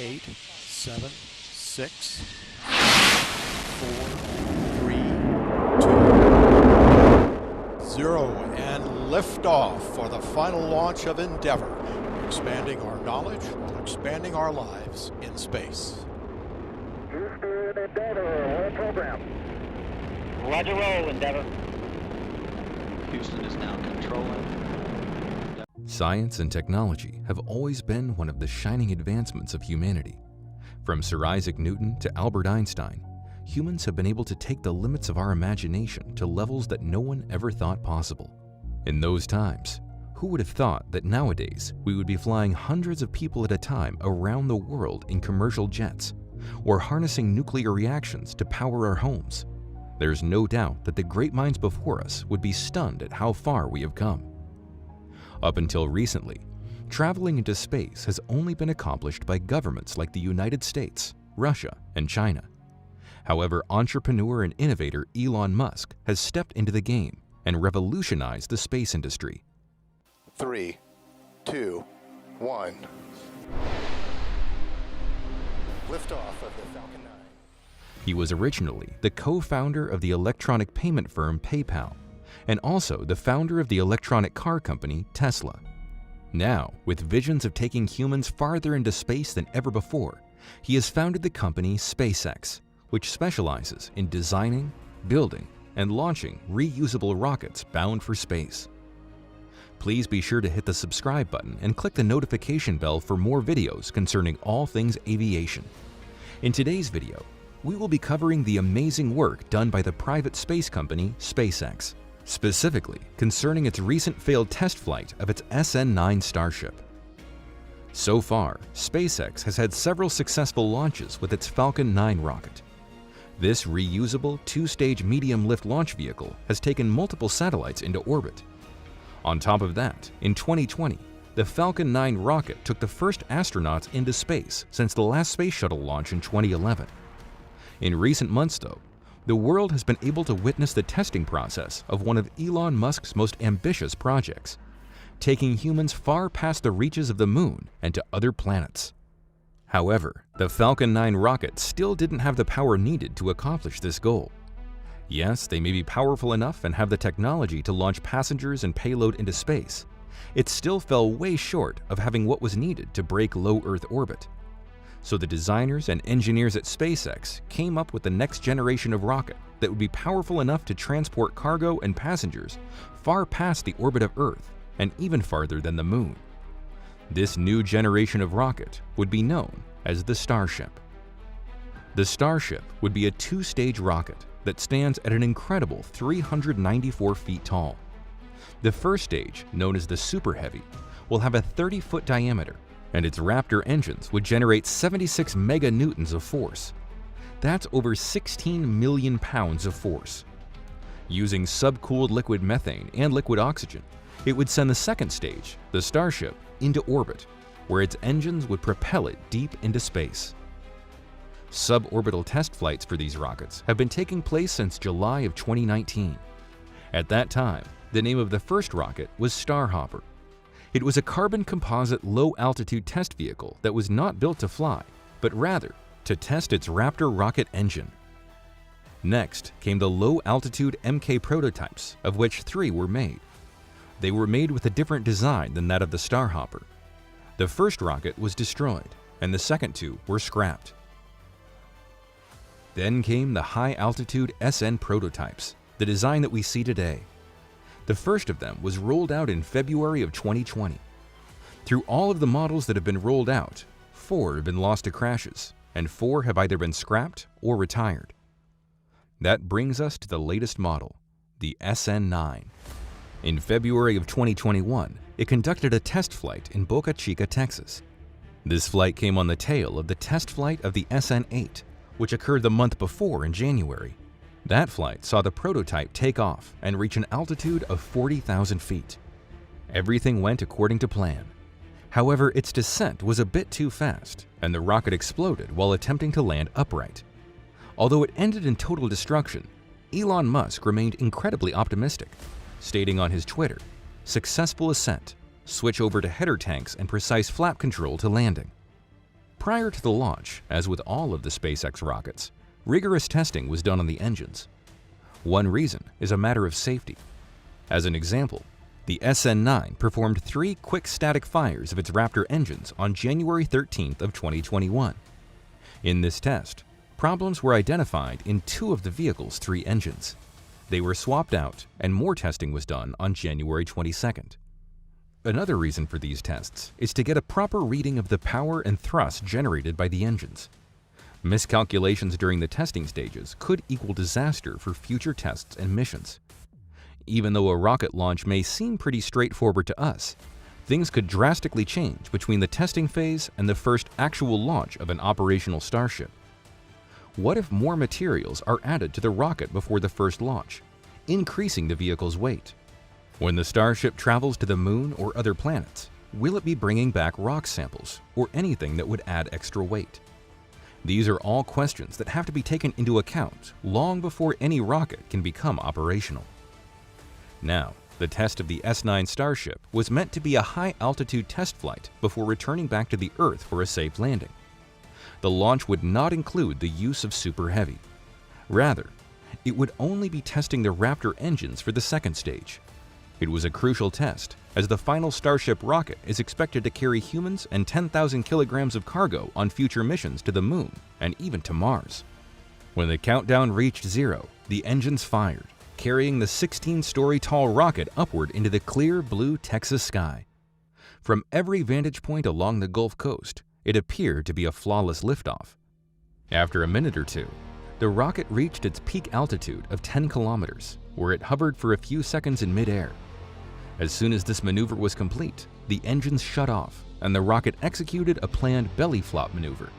8, 7, 6, 4, 3, 2, 0, and liftoff for the final launch of Endeavour, expanding our knowledge while expanding our lives in space. Houston, Endeavour, roll program. Roger, roll, Endeavour. Houston is now controlling. Science and technology have always been one of the shining advancements of humanity. From Sir Isaac Newton to Albert Einstein, humans have been able to take the limits of our imagination to levels that no one ever thought possible. In those times, who would have thought that nowadays we would be flying hundreds of people at a time around the world in commercial jets, or harnessing nuclear reactions to power our homes? There's no doubt that the great minds before us would be stunned at how far we have come. Up until recently, traveling into space has only been accomplished by governments like the United States, Russia, and China. However, entrepreneur and innovator Elon Musk has stepped into the game and revolutionized the space industry. 3, 2, 1. Liftoff of the Falcon 9. He was originally the co-founder of the electronic payment firm PayPal, and also the founder of the electronic car company Tesla. Now, with visions of taking humans farther into space than ever before, he has founded the company SpaceX, which specializes in designing, building, and launching reusable rockets bound for space. Please be sure to hit the subscribe button and click the notification bell for more videos concerning all things aviation. In today's video, we will be covering the amazing work done by the private space company SpaceX, specifically concerning its recent failed test flight of its SN9 Starship. So far, SpaceX has had several successful launches with its Falcon 9 rocket. This reusable two-stage medium-lift launch vehicle has taken multiple satellites into orbit. On top of that, in 2020, the Falcon 9 rocket took the first astronauts into space since the last space shuttle launch in 2011. In recent months, though, the world has been able to witness the testing process of one of Elon Musk's most ambitious projects, taking humans far past the reaches of the moon and to other planets. However, the Falcon 9 rocket still didn't have the power needed to accomplish this goal. Yes, they may be powerful enough and have the technology to launch passengers and payload into space. It still fell way short of having what was needed to break low Earth orbit. So the designers and engineers at SpaceX came up with the next generation of rocket that would be powerful enough to transport cargo and passengers far past the orbit of Earth and even farther than the moon. This new generation of rocket would be known as the Starship. The Starship would be a two-stage rocket that stands at an incredible 394 feet tall. The first stage, known as the Super Heavy, will have a 30-foot diameter, and its Raptor engines would generate 76 meganewtons of force. That's over 16 million pounds of force. Using subcooled liquid methane and liquid oxygen, it would send the second stage, the Starship, into orbit, where its engines would propel it deep into space. Suborbital test flights for these rockets have been taking place since July of 2019. At that time, the name of the first rocket was Starhopper. It was a carbon composite low-altitude test vehicle that was not built to fly, but rather to test its Raptor rocket engine. Next came the low-altitude Mk prototypes, of which 3 were made. They were made with a different design than that of the Starhopper. The first rocket was destroyed, and the second 2 were scrapped. Then came the high-altitude SN prototypes, the design that we see today. The first of them was rolled out in February of 2020. Through all of the models that have been rolled out, 4 have been lost to crashes, and 4 have either been scrapped or retired. That brings us to the latest model, the SN9. In February of 2021, it conducted a test flight in Boca Chica, Texas. This flight came on the tail of the test flight of the SN8, which occurred the month before in January. That flight saw the prototype take off and reach an altitude of 40,000 feet. Everything went according to plan. However, its descent was a bit too fast, and the rocket exploded while attempting to land upright. Although it ended in total destruction, Elon Musk remained incredibly optimistic, stating on his Twitter, "Successful ascent. Switch over to header tanks and precise flap control to landing." Prior to the launch, as with all of the SpaceX rockets, rigorous testing was done on the engines. One reason is a matter of safety. As an example, the SN9 performed 3 quick static fires of its Raptor engines on January 13th of 2021. In this test, problems were identified in 2 of the vehicle's 3 engines. They were swapped out and more testing was done on January 22nd. Another reason for these tests is to get a proper reading of the power and thrust generated by the engines. Miscalculations during the testing stages could equal disaster for future tests and missions. Even though a rocket launch may seem pretty straightforward to us, things could drastically change between the testing phase and the first actual launch of an operational Starship. What if more materials are added to the rocket before the first launch, increasing the vehicle's weight? When the Starship travels to the Moon or other planets, will it be bringing back rock samples or anything that would add extra weight? These are all questions that have to be taken into account long before any rocket can become operational. Now, the test of the S9 Starship was meant to be a high-altitude test flight before returning back to the Earth for a safe landing. The launch would not include the use of Super Heavy. Rather, it would only be testing the Raptor engines for the second stage. It was a crucial test, as the final Starship rocket is expected to carry humans and 10,000 kilograms of cargo on future missions to the Moon and even to Mars. When the countdown reached 0, the engines fired, carrying the 16-story tall rocket upward into the clear blue Texas sky. From every vantage point along the Gulf Coast, it appeared to be a flawless liftoff. After a minute or two, the rocket reached its peak altitude of 10 kilometers, where it hovered for a few seconds in midair. As soon as this maneuver was complete, the engines shut off and the rocket executed a planned belly flop maneuver,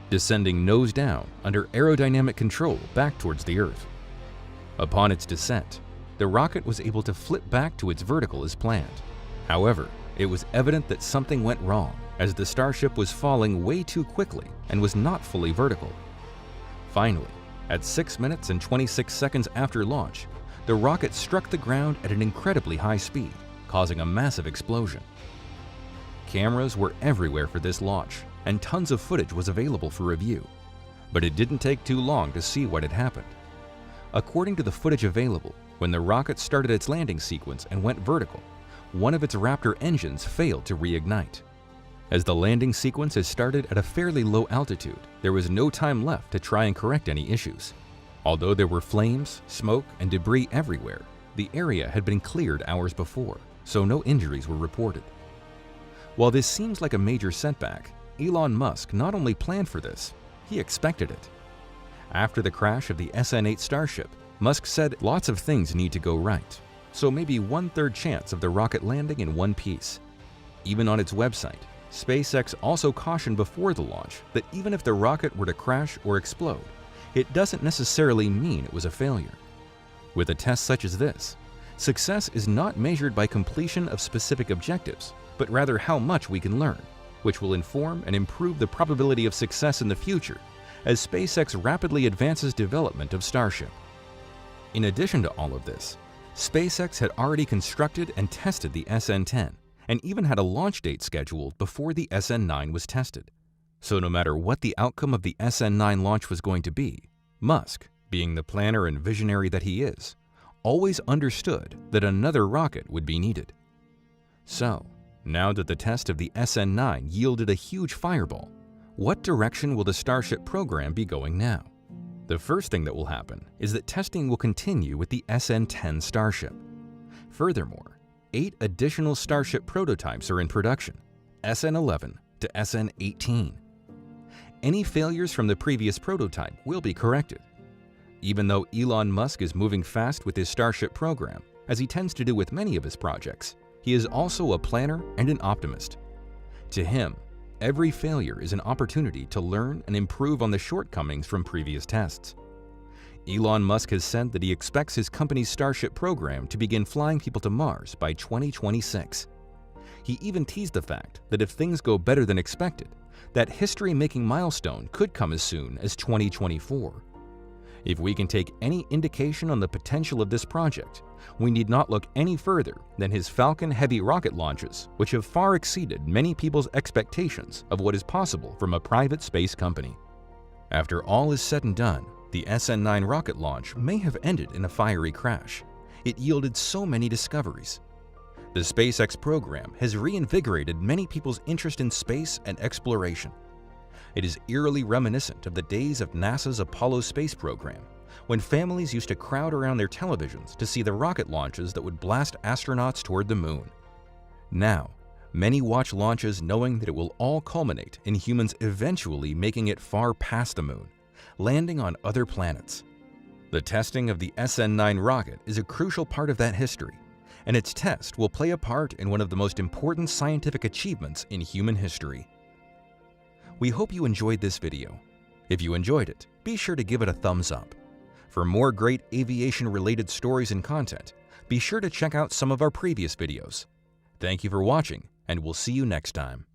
descending nose down under aerodynamic control back towards the Earth. Upon its descent, the rocket was able to flip back to its vertical as planned. However, it was evident that something went wrong, as the Starship was falling way too quickly and was not fully vertical. Finally, at 6 minutes and 26 seconds after launch, the rocket struck the ground at an incredibly high speed, causing a massive explosion. Cameras were everywhere for this launch, and tons of footage was available for review. But it didn't take too long to see what had happened. According to the footage available, when the rocket started its landing sequence and went vertical, one of its Raptor engines failed to reignite. As the landing sequence had started at a fairly low altitude, there was no time left to try and correct any issues. Although there were flames, smoke, and debris everywhere, the area had been cleared hours before, so no injuries were reported. While this seems like a major setback, Elon Musk not only planned for this, he expected it. After the crash of the SN8 Starship, Musk said lots of things need to go right, so maybe 1/3 chance of the rocket landing in one piece. Even on its website, SpaceX also cautioned before the launch that even if the rocket were to crash or explode, it doesn't necessarily mean it was a failure. With a test such as this, success is not measured by completion of specific objectives, but rather how much we can learn, which will inform and improve the probability of success in the future as SpaceX rapidly advances development of Starship. In addition to all of this, SpaceX had already constructed and tested the SN10 and even had a launch date scheduled before the SN9 was tested. So no matter what the outcome of the SN9 launch was going to be, Musk, being the planner and visionary that he is, always understood that another rocket would be needed. So, now that the test of the SN9 yielded a huge fireball, what direction will the Starship program be going now? The first thing that will happen is that testing will continue with the SN10 Starship. Furthermore, 8 additional Starship prototypes are in production, SN11 to SN18. Any failures from the previous prototype will be corrected. Even though Elon Musk is moving fast with his Starship program, as he tends to do with many of his projects, he is also a planner and an optimist. To him, every failure is an opportunity to learn and improve on the shortcomings from previous tests. Elon Musk has said that he expects his company's Starship program to begin flying people to Mars by 2026. He even teased the fact that if things go better than expected, that history-making milestone could come as soon as 2024. If we can take any indication on the potential of this project, we need not look any further than his Falcon Heavy rocket launches, which have far exceeded many people's expectations of what is possible from a private space company. After all is said and done, the SN9 rocket launch may have ended in a fiery crash. It yielded so many discoveries. The SpaceX program has reinvigorated many people's interest in space and exploration. It is eerily reminiscent of the days of NASA's Apollo space program, when families used to crowd around their televisions to see the rocket launches that would blast astronauts toward the moon. Now, many watch launches knowing that it will all culminate in humans eventually making it far past the moon, landing on other planets. The testing of the SN9 rocket is a crucial part of that history, and its test will play a part in one of the most important scientific achievements in human history. We hope you enjoyed this video. If you enjoyed it, be sure to give it a thumbs up. For more great aviation-related stories and content, be sure to check out some of our previous videos. Thank you for watching, and we'll see you next time.